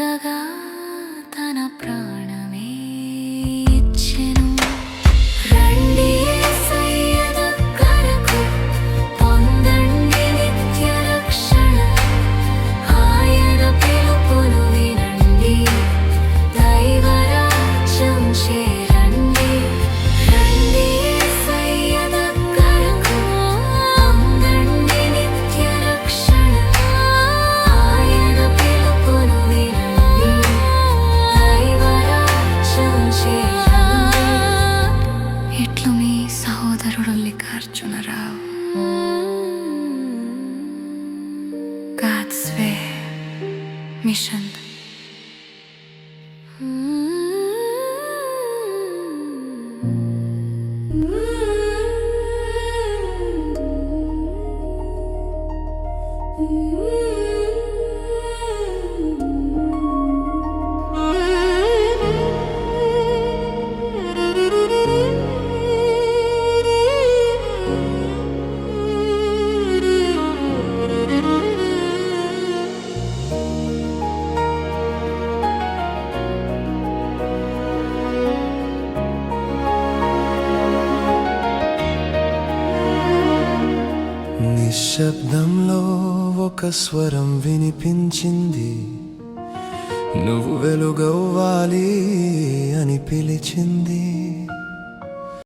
త్యాగగా తన ప్రాణమే ఇచ్చెను. రండి యేసయ్య దగ్గరకు, పొందండి నిత్య రక్షణ. ఆయన పిలుపును వినండి, దైవరాజ్యం చేరండి. రండి యేసయ్య దగ్గరకు, పొందండి నిత్య రక్షణ. ఆయన పిలుపును వినండి, దైవరాజ్యం చేరండి. ఇట్లు మీ సహోదరుడు లిఖార్జునరావు. God's Way Mission. నిశ్శబ్దంలో ఒక స్వరం వినిపించింది, నువ్వు వెలుగవ్వాలి అని పిలిచింది.